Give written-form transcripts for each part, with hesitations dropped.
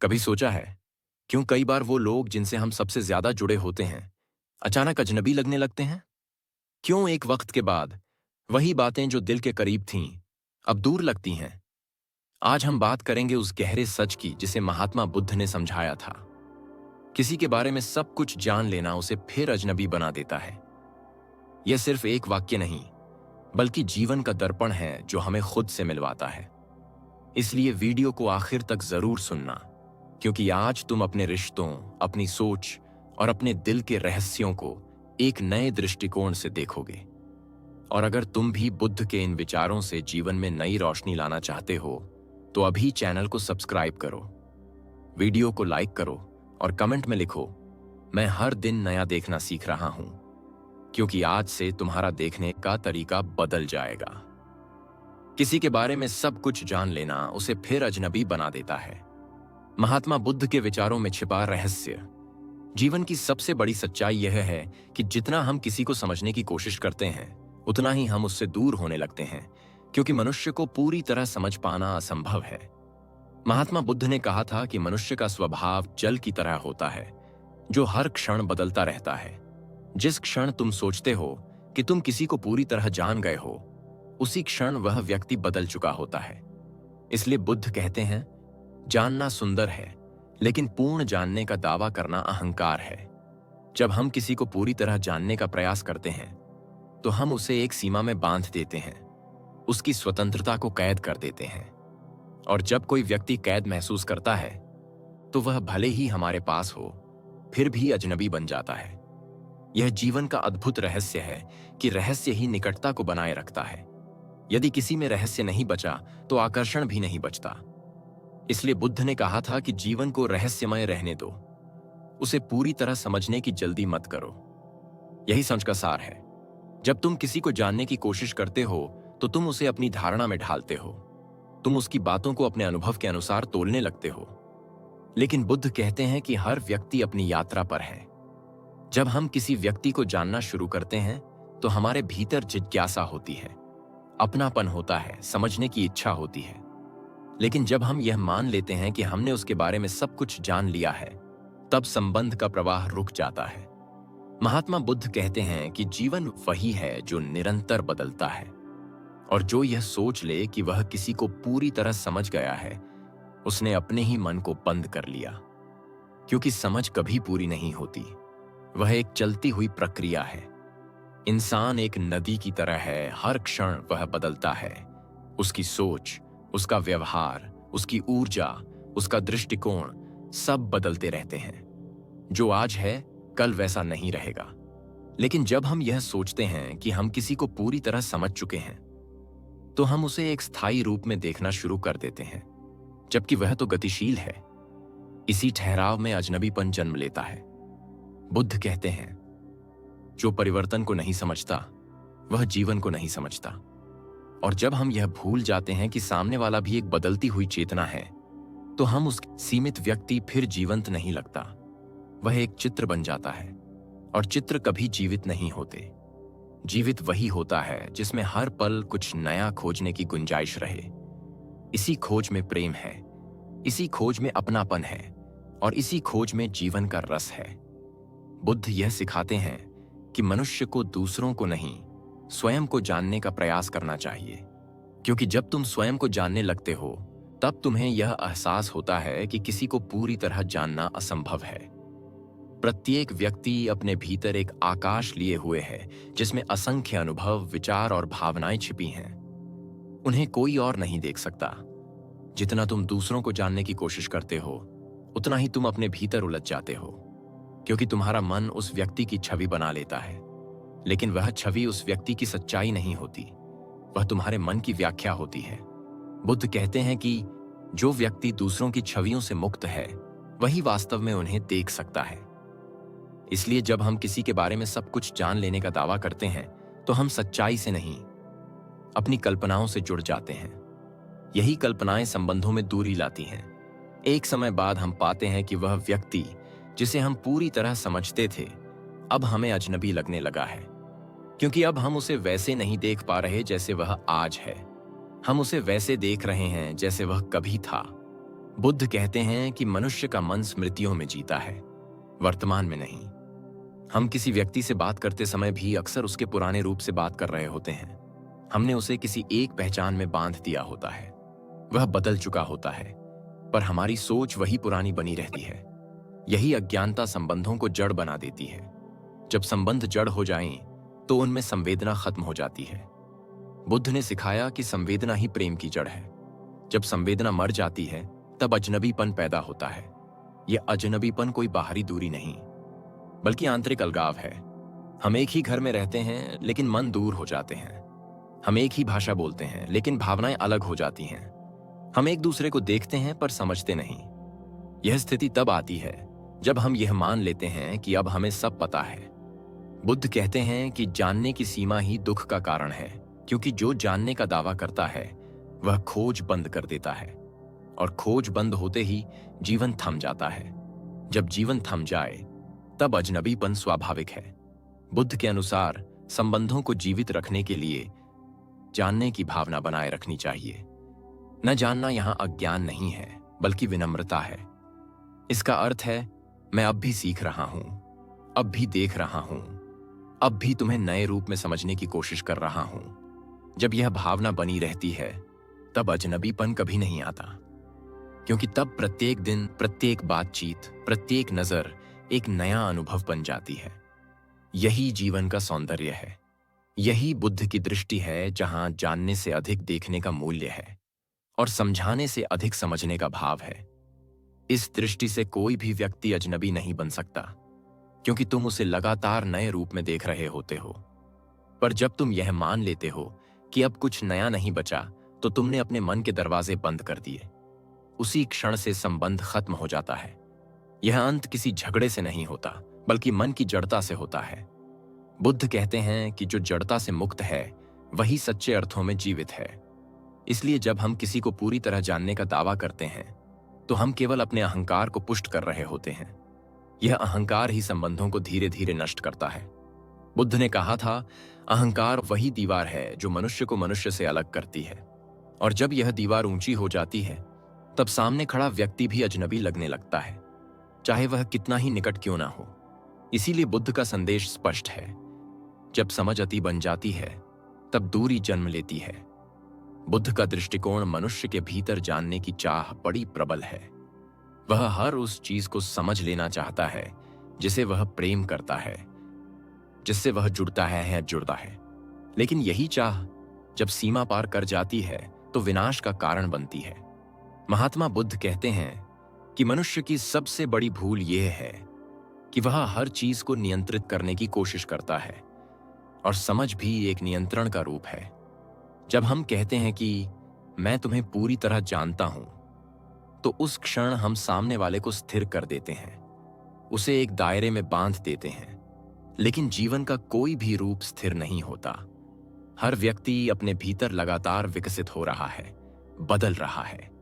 कभी सोचा है क्यों कई बार वो लोग जिनसे हम सबसे ज्यादा जुड़े होते हैं अचानक अजनबी लगने लगते हैं? क्यों एक वक्त के बाद वही बातें जो दिल के करीब थीं अब दूर लगती हैं? आज हम बात करेंगे उस गहरे सच की जिसे महात्मा बुद्ध ने समझाया था। किसी के बारे में सब कुछ जान लेना उसे फिर अजनबी बना देता है। यह सिर्फ एक वाक्य नहीं, बल्कि जीवन का दर्पण है जो हमें खुद से मिलवाता है। इसलिए वीडियो को आखिर तक जरूर सुनना, क्योंकि आज तुम अपने रिश्तों, अपनी सोच और अपने दिल के रहस्यों को एक नए दृष्टिकोण से देखोगे। और अगर तुम भी बुद्ध के इन विचारों से जीवन में नई रोशनी लाना चाहते हो तो अभी चैनल को सब्सक्राइब करो, वीडियो को लाइक करो और कमेंट में लिखो, मैं हर दिन नया देखना सीख रहा हूं, क्योंकि आज से तुम्हारा देखने का तरीका बदल जाएगा। किसी के बारे में सब कुछ जान लेना उसे फिर अजनबी बना देता है। महात्मा बुद्ध के विचारों में छिपा रहस्य। जीवन की सबसे बड़ी सच्चाई यह है कि जितना हम किसी को समझने की कोशिश करते हैं उतना ही हम उससे दूर होने लगते हैं, क्योंकि मनुष्य को पूरी तरह समझ पाना असंभव है। महात्मा बुद्ध ने कहा था कि मनुष्य का स्वभाव जल की तरह होता है, जो हर क्षण बदलता रहता है। जिस क्षण तुम सोचते हो कि तुम किसी को पूरी तरह जान गए हो, उसी क्षण वह व्यक्ति बदल चुका होता है। इसलिए बुद्ध कहते हैं, जानना सुंदर है, लेकिन पूर्ण जानने का दावा करना अहंकार है। जब हम किसी को पूरी तरह जानने का प्रयास करते हैं तो हम उसे एक सीमा में बांध देते हैं, उसकी स्वतंत्रता को कैद कर देते हैं। और जब कोई व्यक्ति कैद महसूस करता है तो वह भले ही हमारे पास हो फिर भी अजनबी बन जाता है। यह जीवन का अद्भुत रहस्य है कि रहस्य ही निकटता को बनाए रखता है। यदि किसी में रहस्य नहीं बचा तो आकर्षण भी नहीं बचता। इसलिए बुद्ध ने कहा था कि जीवन को रहस्यमय रहने दो, उसे पूरी तरह समझने की जल्दी मत करो। यही समझ का सार है। जब तुम किसी को जानने की कोशिश करते हो तो तुम उसे अपनी धारणा में ढालते हो, तुम उसकी बातों को अपने अनुभव के अनुसार तोलने लगते हो। लेकिन बुद्ध कहते हैं कि हर व्यक्ति अपनी यात्रा पर है। जब हम किसी व्यक्ति को जानना शुरू करते हैं तो हमारे भीतर जिज्ञासा होती है, अपनापन होता है, समझने की इच्छा होती है। लेकिन जब हम यह मान लेते हैं कि हमने उसके बारे में सब कुछ जान लिया है, तब संबंध का प्रवाह रुक जाता है। महात्मा बुद्ध कहते हैं कि जीवन वही है जो निरंतर बदलता है, और जो यह सोच ले कि वह किसी को पूरी तरह समझ गया है, उसने अपने ही मन को बंद कर लिया। क्योंकि समझ कभी पूरी नहीं होती, वह एक चलती हुई प्रक्रिया है। इंसान एक नदी की तरह है, हर क्षण वह बदलता है। उसकी सोच, उसका व्यवहार, उसकी ऊर्जा, उसका दृष्टिकोण सब बदलते रहते हैं। जो आज है कल वैसा नहीं रहेगा। लेकिन जब हम यह सोचते हैं कि हम किसी को पूरी तरह समझ चुके हैं तो हम उसे एक स्थायी रूप में देखना शुरू कर देते हैं, जबकि वह तो गतिशील है। इसी ठहराव में अजनबीपन जन्म लेता है। बुद्ध कहते हैं, जो परिवर्तन को नहीं समझता वह जीवन को नहीं समझता। और जब हम यह भूल जाते हैं कि सामने वाला भी एक बदलती हुई चेतना है, तो हम उस सीमित व्यक्ति फिर जीवंत नहीं लगता। वह एक चित्र बन जाता है, और चित्र कभी जीवित नहीं होते। जीवित वही होता है जिसमें हर पल कुछ नया खोजने की गुंजाइश रहे। इसी खोज में प्रेम है, इसी खोज में अपनापन है, और इसी खोज में जीवन का रस है। बुद्ध यह सिखाते हैं कि मनुष्य को दूसरों को नहीं, स्वयं को जानने का प्रयास करना चाहिए। क्योंकि जब तुम स्वयं को जानने लगते हो तब तुम्हें यह एहसास होता है कि किसी को पूरी तरह जानना असंभव है। प्रत्येक व्यक्ति अपने भीतर एक आकाश लिए हुए है जिसमें असंख्य अनुभव, विचार और भावनाएं छिपी हैं। उन्हें कोई और नहीं देख सकता। जितना तुम दूसरों को जानने की कोशिश करते हो उतना ही तुम अपने भीतर उलझ जाते हो, क्योंकि तुम्हारा मन उस व्यक्ति की छवि बना लेता है। लेकिन वह छवि उस व्यक्ति की सच्चाई नहीं होती, वह तुम्हारे मन की व्याख्या होती है। बुद्ध कहते हैं कि जो व्यक्ति दूसरों की छवियों से मुक्त है वही वास्तव में उन्हें देख सकता है। इसलिए जब हम किसी के बारे में सब कुछ जान लेने का दावा करते हैं तो हम सच्चाई से नहीं, अपनी कल्पनाओं से जुड़ जाते हैं। यही कल्पनाएं संबंधों में दूरी लाती हैं। एक समय बाद हम पाते हैं कि वह व्यक्ति जिसे हम पूरी तरह समझते थे अब हमें अजनबी लगने लगा है, क्योंकि अब हम उसे वैसे नहीं देख पा रहे जैसे वह आज है। हम उसे वैसे देख रहे हैं जैसे वह कभी था। बुद्ध कहते हैं कि मनुष्य का मन स्मृतियों में जीता है, वर्तमान में नहीं। हम किसी व्यक्ति से बात करते समय भी अक्सर उसके पुराने रूप से बात कर रहे होते हैं। हमने उसे किसी एक पहचान में बांध दिया होता है। वह बदल चुका होता है, पर हमारी सोच वही पुरानी बनी रहती है। यही अज्ञानता संबंधों को जड़ बना देती है। जब संबंध जड़ हो जाएं, तो उनमें संवेदना खत्म हो जाती है। बुद्ध ने सिखाया कि संवेदना ही प्रेम की जड़ है। जब संवेदना मर जाती है, तब अजनबीपन पैदा होता है। यह अजनबीपन कोई बाहरी दूरी नहीं, बल्कि आंतरिक अलगाव है। हम एक ही घर में रहते हैं, लेकिन मन दूर हो जाते हैं। हम एक ही भाषा बोलते हैं, लेकिन भावनाएं अलग हो जाती हैं। हम एक दूसरे को देखते हैं, पर समझते नहीं। यह स्थिति तब आती है जब हम यह मान लेते हैं कि अब हमें सब पता है। बुद्ध कहते हैं कि जानने की सीमा ही दुख का कारण है, क्योंकि जो जानने का दावा करता है वह खोज बंद कर देता है, और खोज बंद होते ही जीवन थम जाता है। जब जीवन थम जाए, तब अजनबीपन स्वाभाविक है। बुद्ध के अनुसार संबंधों को जीवित रखने के लिए जानने की भावना बनाए रखनी चाहिए। न जानना यहां अज्ञान नहीं है, बल्कि विनम्रता है। इसका अर्थ है, मैं अब भी सीख रहा हूं, अब भी देख रहा हूं, अब भी तुम्हें नए रूप में समझने की कोशिश कर रहा हूं। जब यह भावना बनी रहती है, तब अजनबीपन कभी नहीं आता, क्योंकि तब प्रत्येक दिन, प्रत्येक बातचीत, प्रत्येक नजर एक नया अनुभव बन जाती है। यही जीवन का सौंदर्य है। यही बुद्ध की दृष्टि है, जहां जानने से अधिक देखने का मूल्य है और समझाने से अधिक समझने का भाव है। इस दृष्टि से कोई भी व्यक्ति अजनबी नहीं बन सकता, क्योंकि तुम उसे लगातार नए रूप में देख रहे होते हो। पर जब तुम यह मान लेते हो कि अब कुछ नया नहीं बचा, तो तुमने अपने मन के दरवाजे बंद कर दिए। उसी क्षण से संबंध खत्म हो जाता है। यह अंत किसी झगड़े से नहीं होता, बल्कि मन की जड़ता से होता है। बुद्ध कहते हैं कि जो जड़ता से मुक्त है, वही सच्चे अर्थों में जीवित है। इसलिए जब हम किसी को पूरी तरह जानने का दावा करते हैं, तो हम केवल अपने अहंकार को पुष्ट कर रहे होते हैं। यह अहंकार ही संबंधों को धीरे धीरे नष्ट करता है। बुद्ध ने कहा था, अहंकार वही दीवार है जो मनुष्य को मनुष्य से अलग करती है, और जब यह दीवार ऊंची हो जाती है, तब सामने खड़ा व्यक्ति भी अजनबी लगने लगता है, चाहे वह कितना ही निकट क्यों ना हो। इसीलिए बुद्ध का संदेश स्पष्ट है, जब समझ अति बन जाती है, तब दूरी जन्म लेती है। बुद्ध का दृष्टिकोण मनुष्य के भीतर जानने की चाह बड़ी प्रबल है। वह हर उस चीज को समझ लेना चाहता है जिसे वह प्रेम करता है, जिससे वह जुड़ता है या जुड़ता है। लेकिन यही चाह जब सीमा पार कर जाती है, तो विनाश का कारण बनती है। महात्मा बुद्ध कहते हैं कि मनुष्य की सबसे बड़ी भूल यह है कि वह हर चीज को नियंत्रित करने की कोशिश करता है, और समझ भी एक नियंत्रण का रूप है। जब हम कहते हैं कि मैं तुम्हें पूरी तरह जानता हूं, तो उस क्षण हम सामने वाले को स्थिर कर देते हैं, उसे एक दायरे में बांध देते हैं। लेकिन जीवन का कोई भी रूप स्थिर नहीं होता। हर व्यक्ति अपने भीतर लगातार विकसित हो रहा है, बदल रहा है।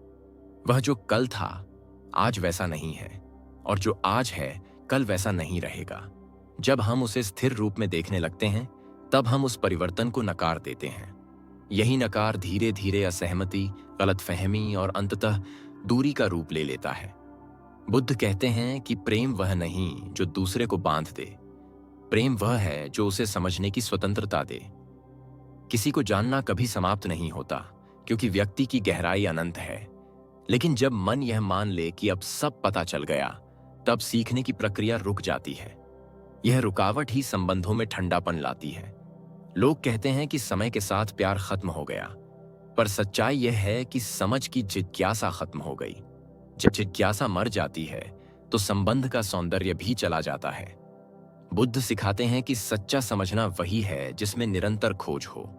वह जो कल था, आज वैसा नहीं है, और जो आज है, कल वैसा नहीं रहेगा। जब हम उसे स्थिर रूप में देखने लगते हैं, तब हम उस परिवर्तन को नकार देते हैं। यही नकार धीरे धीरे असहमति, गलतफहमी और अंततः दूरी का रूप ले लेता है। बुद्ध कहते हैं कि प्रेम वह नहीं जो दूसरे को बांध दे, प्रेम वह है जो उसे समझने की स्वतंत्रता दे। किसी को जानना कभी समाप्त नहीं होता, क्योंकि व्यक्ति की गहराई अनंत है। लेकिन जब मन यह मान ले कि अब सब पता चल गया, तब सीखने की प्रक्रिया रुक जाती है। यह रुकावट ही संबंधों में ठंडापन लाती है। लोग कहते हैं कि समय के साथ प्यार खत्म हो गया, पर सच्चाई यह है कि समझ की जिज्ञासा खत्म हो गई। जब जिज्ञासा मर जाती है, तो संबंध का सौंदर्य भी चला जाता है। बुद्ध सिखाते हैं कि सच्चा समझना वही है जिसमें निरंतर खोज हो।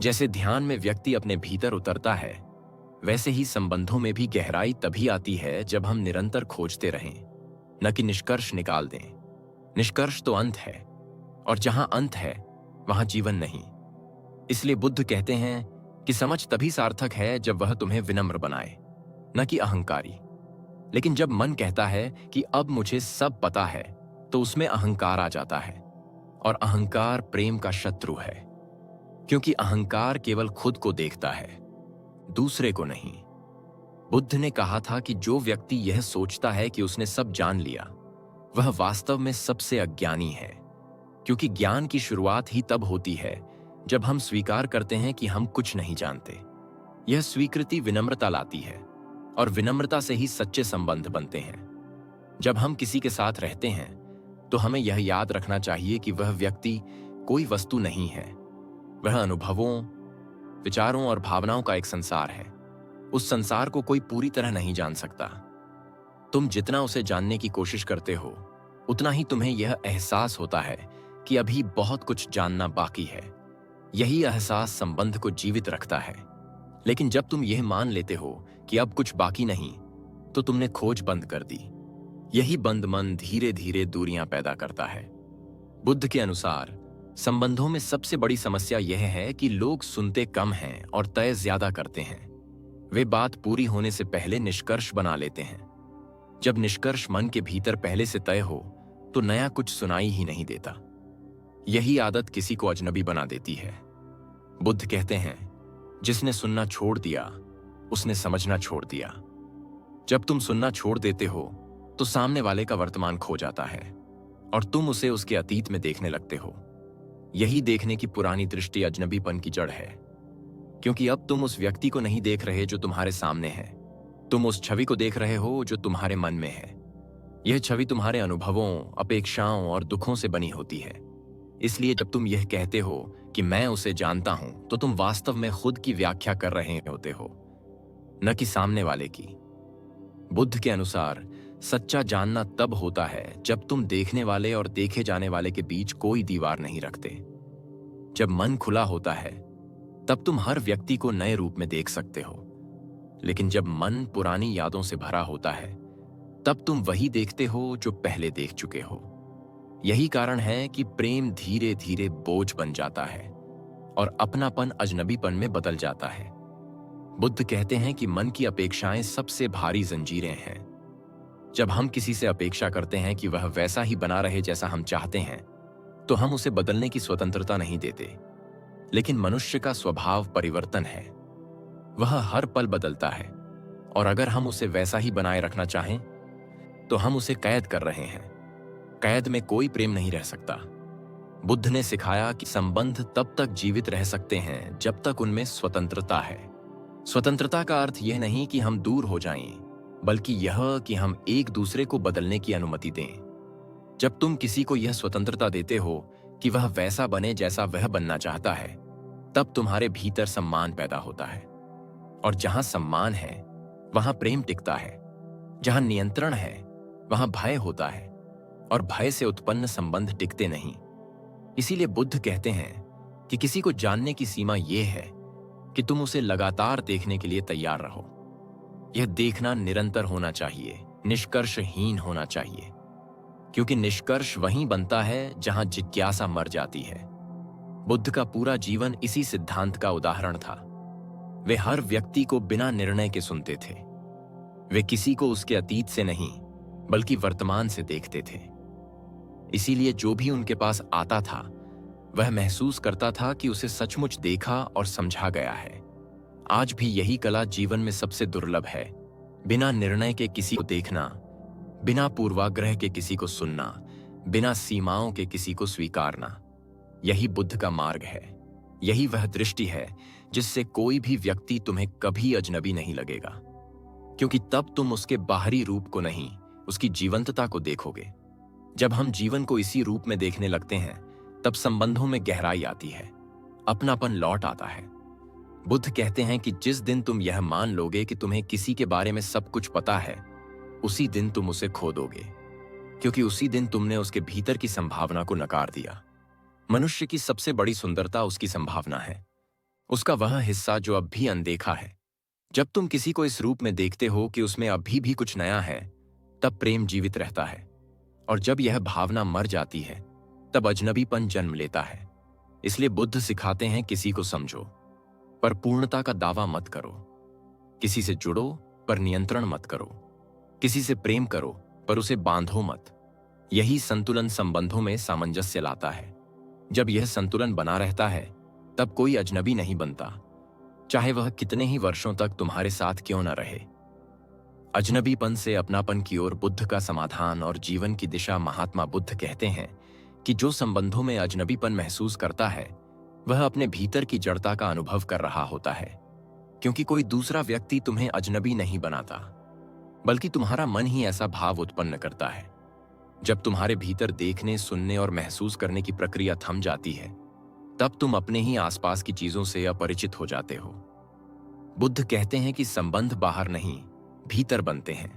जैसे ध्यान में व्यक्ति अपने भीतर उतरता है, वैसे ही संबंधों में भी गहराई तभी आती है जब हम निरंतर खोजते रहें, न कि निष्कर्ष निकाल दें। निष्कर्ष तो अंत है, और जहां अंत है, वहां जीवन नहीं। इसलिए बुद्ध कहते हैं कि समझ तभी सार्थक है जब वह तुम्हें विनम्र बनाए, न कि अहंकारी। लेकिन जब मन कहता है कि अब मुझे सब पता है, तो उसमें अहंकार आ जाता है, और अहंकार प्रेम का शत्रु है, क्योंकि अहंकार केवल खुद को देखता है, दूसरे को नहीं। बुद्ध ने कहा था कि जो व्यक्ति यह सोचता है कि उसने सब जान लिया, वह वास्तव में सबसे अज्ञानी है, क्योंकि ज्ञान की शुरुआत ही तब होती है जब हम स्वीकार करते हैं कि हम कुछ नहीं जानते। यह स्वीकृति विनम्रता लाती है, और विनम्रता से ही सच्चे संबंध बनते हैं। जब हम किसी के साथ रहते हैं तो हमें यह याद रखना चाहिए कि वह व्यक्ति कोई वस्तु नहीं है। वह अनुभवों, विचारों और भावनाओं का एक संसार है। उस संसार को कोई पूरी तरह नहीं जान सकता। तुम जितना उसे जानने की कोशिश करते हो, उतना ही तुम्हें यह एहसास होता है कि अभी बहुत कुछ जानना बाकी है। यही एहसास संबंध को जीवित रखता है। लेकिन जब तुम यह मान लेते हो कि अब कुछ बाकी नहीं, तो तुमने खोज बंद कर दी। यही बंद मन धीरे धीरे दूरियां पैदा करता है। बुद्ध के अनुसार संबंधों में सबसे बड़ी समस्या यह है कि लोग सुनते कम हैं और तय ज्यादा करते हैं। वे बात पूरी होने से पहले निष्कर्ष बना लेते हैं। जब निष्कर्ष मन के भीतर पहले से तय हो, तो नया कुछ सुनाई ही नहीं देता। यही आदत किसी को अजनबी बना देती है। बुद्ध कहते हैं, जिसने सुनना छोड़ दिया, उसने समझना छोड़ दिया। जब तुम सुनना छोड़ देते हो, तो सामने वाले का वर्तमान खो जाता है और तुम उसे उसके अतीत में देखने लगते हो। यही देखने की पुरानी दृष्टि अजनबीपन की जड़ है, क्योंकि अब तुम उस व्यक्ति को नहीं देख रहे जो तुम्हारे सामने है। तुम उस छवि को देख रहे हो जो तुम्हारे मन में है। यह छवि तुम्हारे अनुभवों, अपेक्षाओं और दुखों से बनी होती है। इसलिए जब तुम यह कहते हो कि मैं उसे जानता हूं, तो तुम वास्तव में खुद की व्याख्या कर रहे होते हो, न कि सामने वाले की। बुद्ध के अनुसार सच्चा जानना तब होता है जब तुम देखने वाले और देखे जाने वाले के बीच कोई दीवार नहीं रखते। जब मन खुला होता है, तब तुम हर व्यक्ति को नए रूप में देख सकते हो। लेकिन जब मन पुरानी यादों से भरा होता है, तब तुम वही देखते हो जो पहले देख चुके हो। यही कारण है कि प्रेम धीरे धीरे बोझ बन जाता है और अपनापन अजनबीपन में बदल जाता है। बुद्ध कहते हैं कि मन की अपेक्षाएं सबसे भारी जंजीरें हैं। जब हम किसी से अपेक्षा करते हैं कि वह वैसा ही बना रहे जैसा हम चाहते हैं, तो हम उसे बदलने की स्वतंत्रता नहीं देते। लेकिन मनुष्य का स्वभाव परिवर्तन है। वह हर पल बदलता है, और अगर हम उसे वैसा ही बनाए रखना चाहें, तो हम उसे कैद कर रहे हैं। कैद में कोई प्रेम नहीं रह सकता। बुद्ध ने सिखाया कि संबंध तब तक जीवित रह सकते हैं जब तक उनमें स्वतंत्रता है। स्वतंत्रता का अर्थ यह नहीं कि हम दूर हो जाएं, बल्कि यह कि हम एक दूसरे को बदलने की अनुमति दें। जब तुम किसी को यह स्वतंत्रता देते हो कि वह वैसा बने जैसा वह बनना चाहता है, तब तुम्हारे भीतर सम्मान पैदा होता है। और जहां सम्मान है, वहां प्रेम टिकता है। जहां नियंत्रण है, वहां भय होता है, और भय से उत्पन्न संबंध टिकते नहीं। इसीलिए बुद्ध कहते हैं कि किसी को जानने की सीमा यह है कि तुम उसे लगातार देखने के लिए तैयार रहो। यह देखना निरंतर होना चाहिए, निष्कर्षहीन होना चाहिए, क्योंकि निष्कर्ष वहीं बनता है जहां जिज्ञासा मर जाती है। बुद्ध का पूरा जीवन इसी सिद्धांत का उदाहरण था। वे हर व्यक्ति को बिना निर्णय के सुनते थे। वे किसी को उसके अतीत से नहीं, बल्कि वर्तमान से देखते थे। इसीलिए जो भी उनके पास आता था, वह महसूस करता था कि उसे सचमुच देखा और समझा गया है। आज भी यही कला जीवन में सबसे दुर्लभ है। बिना निर्णय के किसी को देखना, बिना पूर्वाग्रह के किसी को सुनना, बिना सीमाओं के किसी को स्वीकारना। यही बुद्ध का मार्ग है। यही वह दृष्टि है जिससे कोई भी व्यक्ति तुम्हें कभी अजनबी नहीं लगेगा, क्योंकि तब तुम उसके बाहरी रूप को नहीं, उसकी जीवंतता को देखोगे। जब हम जीवन को इसी रूप में देखने लगते हैं, तब संबंधों में गहराई आती है, अपनापन लौट आता है। बुद्ध कहते हैं कि जिस दिन तुम यह मान लोगे कि तुम्हें किसी के बारे में सब कुछ पता है, उसी दिन तुम उसे खो दोगे, क्योंकि उसी दिन तुमने उसके भीतर की संभावना को नकार दिया। मनुष्य की सबसे बड़ी सुंदरता उसकी संभावना है, उसका वह हिस्सा जो अब भी अनदेखा है। जब तुम किसी को इस रूप में देखते हो कि उसमें अभी भी कुछ नया है, तब प्रेम जीवित रहता है। और जब यह भावना मर जाती है, तब अजनबीपन जन्म लेता है। इसलिए बुद्ध सिखाते हैं, किसी को समझो पर पूर्णता का दावा मत करो। किसी से जुड़ो पर नियंत्रण मत करो। किसी से प्रेम करो पर उसे बांधो मत। यही संतुलन संबंधों में सामंजस्य लाता है। जब यह संतुलन बना रहता है, तब कोई अजनबी नहीं बनता, चाहे वह कितने ही वर्षों तक तुम्हारे साथ क्यों न रहे। अजनबीपन से अपनापन की ओर बुद्ध का समाधान और जीवन की दिशा। महात्मा बुद्ध कहते हैं कि जो संबंधों में अजनबीपन महसूस करता है वह अपने भीतर की जड़ता का अनुभव कर रहा होता है, क्योंकि कोई दूसरा व्यक्ति तुम्हें अजनबी नहीं बनाता, बल्कि तुम्हारा मन ही ऐसा भाव उत्पन्न करता है। जब तुम्हारे भीतर देखने, सुनने और महसूस करने की प्रक्रिया थम जाती है, तब तुम अपने ही आसपास की चीजों से अपरिचित हो जाते हो। बुद्ध कहते हैं कि संबंध बाहर नहीं, भीतर बनते हैं,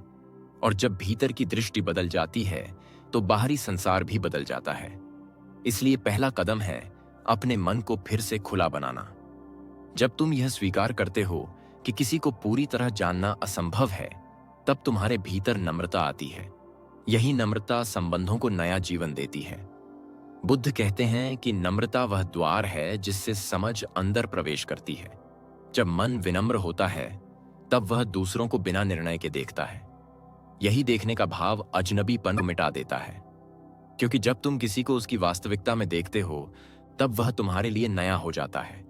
और जब भीतर की दृष्टि बदल जाती है तो बाहरी संसार भी बदल जाता है। इसलिए पहला कदम है अपने मन को फिर से खुला बनाना। जब तुम यह स्वीकार करते हो कि किसी को पूरी तरह जानना असंभव है, तब तुम्हारे भीतर नम्रता आती है। यही नम्रता संबंधों को नया जीवन देती है। बुद्ध कहते हैं कि नम्रता वह द्वार है जिससे समझ अंदर प्रवेश करती है। जब मन विनम्र होता है तब वह दूसरों को बिना निर्णय के देखता है। यही देखने का भाव अजनबीपन को मिटा देता है, क्योंकि जब तुम किसी को उसकी वास्तविकता में देखते हो तब वह तुम्हारे लिए नया हो जाता है।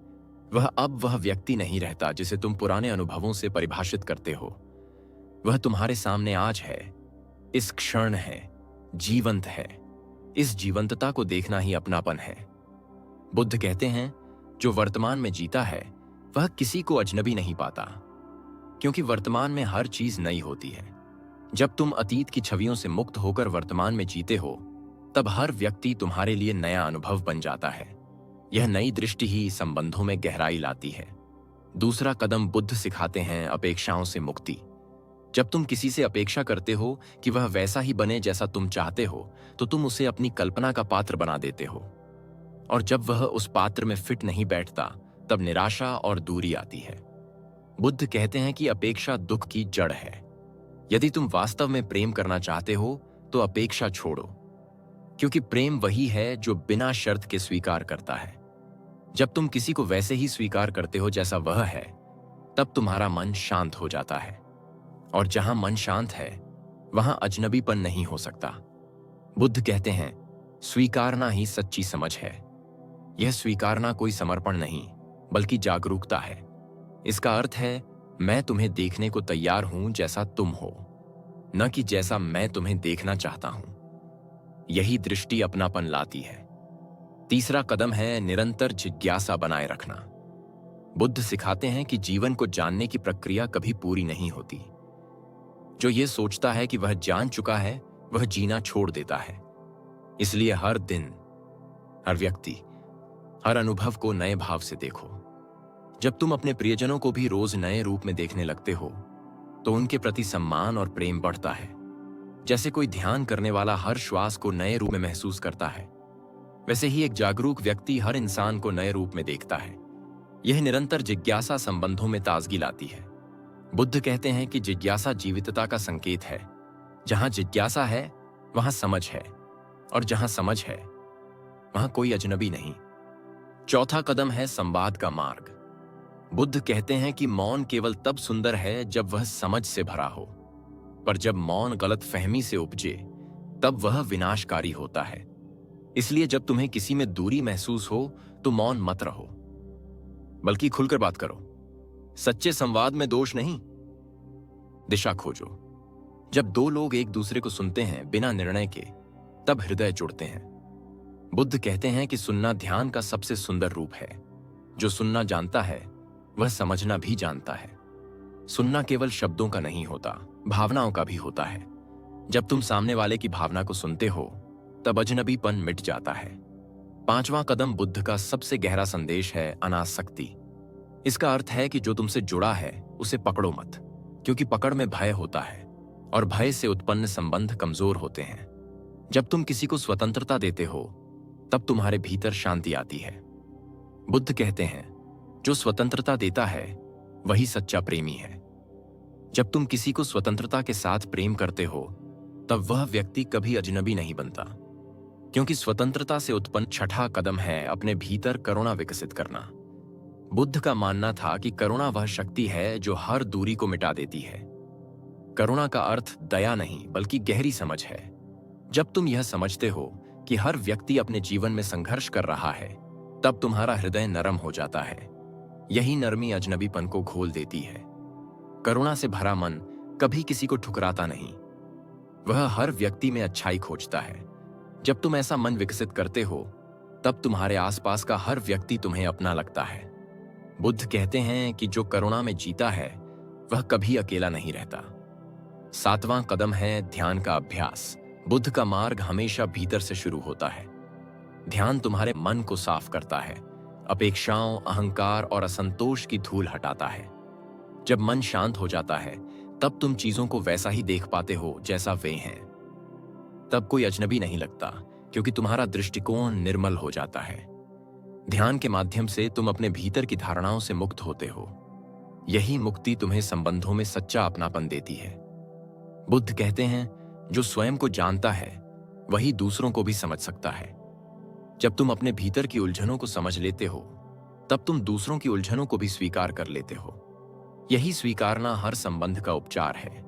वह व्यक्ति नहीं रहता जिसे तुम पुराने अनुभवों से परिभाषित करते हो। वह तुम्हारे सामने आज है, इस क्षण है, जीवंत है। इस जीवंतता को देखना ही अपनापन है। बुद्ध कहते हैं जो वर्तमान में जीता है वह किसी को अजनबी नहीं पाता, क्योंकि वर्तमान में हर चीज नई होती है। जब तुम अतीत की छवियों से मुक्त होकर वर्तमान में जीते हो, तब हर व्यक्ति तुम्हारे लिए नया अनुभव बन जाता है। यह नई दृष्टि ही संबंधों में गहराई लाती है। दूसरा कदम बुद्ध सिखाते हैं अपेक्षाओं से मुक्ति। जब तुम किसी से अपेक्षा करते हो कि वह वैसा ही बने जैसा तुम चाहते हो, तो तुम उसे अपनी कल्पना का पात्र बना देते हो, और जब वह उस पात्र में फिट नहीं बैठता तब निराशा और दूरी आती है। बुद्ध कहते हैं कि अपेक्षा दुख की जड़ है। यदि तुम वास्तव में प्रेम करना चाहते हो तो अपेक्षा छोड़ो, क्योंकि प्रेम वही है जो बिना शर्त के स्वीकार करता है। जब तुम किसी को वैसे ही स्वीकार करते हो जैसा वह है, तब तुम्हारा मन शांत हो जाता है, और जहां मन शांत है वहां अजनबीपन नहीं हो सकता। बुद्ध कहते हैं स्वीकारना ही सच्ची समझ है। यह स्वीकारना कोई समर्पण नहीं, बल्कि जागरूकता है। इसका अर्थ है मैं तुम्हें देखने को तैयार हूं जैसा तुम हो, न कि जैसा मैं तुम्हें देखना चाहता हूं। यही दृष्टि अपनापन लाती है। तीसरा कदम है निरंतर जिज्ञासा बनाए रखना। बुद्ध सिखाते हैं कि जीवन को जानने की प्रक्रिया कभी पूरी नहीं होती। जो ये सोचता है कि वह जान चुका है, वह जीना छोड़ देता है। इसलिए हर दिन, हर व्यक्ति, हर अनुभव को नए भाव से देखो। जब तुम अपने प्रियजनों को भी रोज नए रूप में देखने लगते हो, तो उनके प्रति सम्मान और प्रेम बढ़ता है। जैसे कोई ध्यान करने वाला हर श्वास को नए रूप में महसूस करता है, वैसे ही एक जागरूक व्यक्ति हर इंसान को नए रूप में देखता है। यह निरंतर जिज्ञासा संबंधों में ताजगी लाती है। बुद्ध कहते हैं कि जिज्ञासा जीवितता का संकेत है। जहां जिज्ञासा है वहां समझ है, और जहां समझ है वहां कोई अजनबी नहीं। चौथा कदम है संवाद का मार्ग। बुद्ध कहते हैं कि मौन केवल तब सुंदर है जब वह समझ से भरा हो, पर जब मौन गलतफहमी से उपजे तब वह विनाशकारी होता है। इसलिए जब तुम्हें किसी में दूरी महसूस हो तो मौन मत रहो, बल्कि खुलकर बात करो। सच्चे संवाद में दोष नहीं, दिशा खोजो। जब दो लोग एक दूसरे को सुनते हैं बिना निर्णय के, तब हृदय जुड़ते हैं। बुद्ध कहते हैं कि सुनना ध्यान का सबसे सुंदर रूप है। जो सुनना जानता है वह समझना भी जानता है। सुनना केवल शब्दों का नहीं होता, भावनाओं का भी होता है। जब तुम सामने वाले की भावना को सुनते हो तब अजनबीपन मिट जाता है। पांचवां कदम बुद्ध का सबसे गहरा संदेश है अनासक्ति। इसका अर्थ है कि जो तुमसे जुड़ा है उसे पकड़ो मत, क्योंकि पकड़ में भय होता है और भय से उत्पन्न संबंध कमजोर होते हैं। जब तुम किसी को स्वतंत्रता देते हो तब तुम्हारे भीतर शांति आती है। बुद्ध कहते हैं जो स्वतंत्रता देता है वही सच्चा प्रेमी है। जब तुम किसी को स्वतंत्रता के साथ प्रेम करते हो तब वह व्यक्ति कभी अजनबी नहीं बनता, क्योंकि स्वतंत्रता से उत्पन्न छठा कदम है अपने भीतर करुणा विकसित करना। बुद्ध का मानना था कि करुणा वह शक्ति है जो हर दूरी को मिटा देती है। करुणा का अर्थ दया नहीं बल्कि गहरी समझ है। जब तुम यह समझते हो कि हर व्यक्ति अपने जीवन में संघर्ष कर रहा है, तब तुम्हारा हृदय नरम हो जाता है। यही नरमी अजनबीपन को घोल देती है। करुणा से भरा मन कभी किसी को ठुकराता नहीं। वह हर व्यक्ति में अच्छाई खोजता है। जब तुम ऐसा मन विकसित करते हो, तब तुम्हारे आसपास का हर व्यक्ति तुम्हें अपना लगता है। बुद्ध कहते हैं कि जो करुणा में जीता है, वह कभी अकेला नहीं रहता। 7वां कदम है ध्यान का अभ्यास। बुद्ध का मार्ग हमेशा भीतर से शुरू होता है। ध्यान तुम्हारे मन को साफ करता है, अपेक्षाओं, अहंकार और असंतोष की धूल हटाता है। जब मन शांत हो जाता है, तब तुम चीजों को वैसा ही देख पाते हो जैसा वे हैं। तब कोई अजनबी नहीं लगता, क्योंकि तुम्हारा दृष्टिकोण निर्मल हो जाता है। ध्यान के माध्यम से तुम अपने भीतर की धारणाओं से मुक्त होते हो। यही मुक्ति तुम्हें संबंधों में सच्चा अपनापन देती है। बुद्ध कहते हैं, जो स्वयं को जानता है, वही दूसरों को भी समझ सकता है। जब तुम अपने भीतर की उलझनों को समझ लेते हो, तब तुम दूसरों की उलझनों को भी स्वीकार कर लेते हो। यही स्वीकारना हर संबंध का उपचार है।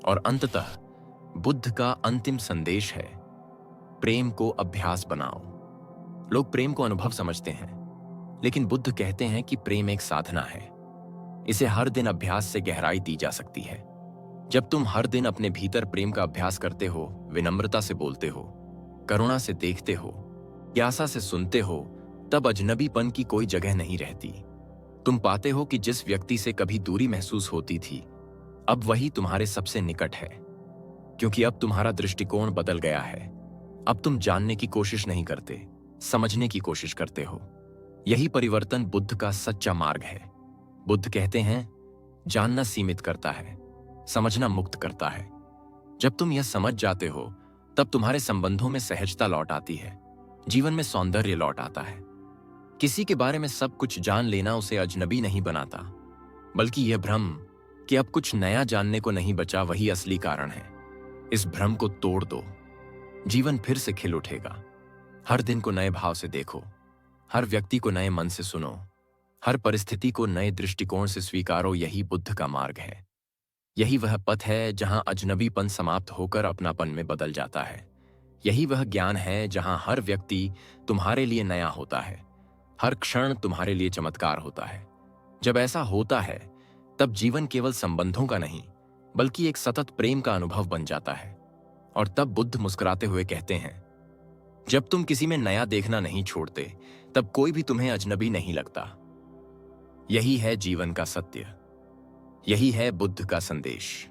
और अंततः बुद्ध का अंतिम संदेश है, प्रेम को अभ्यास बनाओ। लोग प्रेम को अनुभव समझते हैं, लेकिन बुद्ध कहते हैं कि प्रेम एक साधना है। इसे हर दिन अभ्यास से गहराई दी जा सकती है। जब तुम हर दिन अपने भीतर प्रेम का अभ्यास करते हो, विनम्रता से बोलते हो, करुणा से देखते हो, जिज्ञासा से सुनते हो, तब अजनबीपन की कोई जगह नहीं रहती। तुम पाते हो कि जिस व्यक्ति से कभी दूरी महसूस होती थी, अब वही तुम्हारे सबसे निकट है, क्योंकि अब तुम्हारा दृष्टिकोण बदल गया है। अब तुम जानने की कोशिश नहीं करते, समझने की कोशिश करते हो। यही परिवर्तन बुद्ध का सच्चा मार्ग है। बुद्ध कहते हैं, जानना सीमित करता है, समझना मुक्त करता है। जब तुम यह समझ जाते हो, तब तुम्हारे संबंधों में सहजता लौट आती है, जीवन में सौंदर्य लौट आता है। किसी के बारे में सब कुछ जान लेना उसे अजनबी नहीं बनाता, बल्कि यह भ्रम कि अब कुछ नया जानने को नहीं बचा, वही असली कारण है। इस भ्रम को तोड़ दो, जीवन फिर से खिल उठेगा। हर दिन को नए भाव से देखो, हर व्यक्ति को नए मन से सुनो, हर परिस्थिति को नए दृष्टिकोण से स्वीकारो। यही बुद्ध का मार्ग है। यही वह पथ है जहां अजनबीपन समाप्त होकर अपनापन में बदल जाता है। यही वह ज्ञान है जहां हर व्यक्ति तुम्हारे लिए नया होता है, हर क्षण तुम्हारे लिए चमत्कार होता है। जब ऐसा होता है, तब जीवन केवल संबंधों का नहीं, बल्कि एक सतत प्रेम का अनुभव बन जाता है। और तब बुद्ध मुस्कुराते हुए कहते हैं, जब तुम किसी में नया देखना नहीं छोड़ते, तब कोई भी तुम्हें अजनबी नहीं लगता। यही है जीवन का सत्य। यही है बुद्ध का संदेश।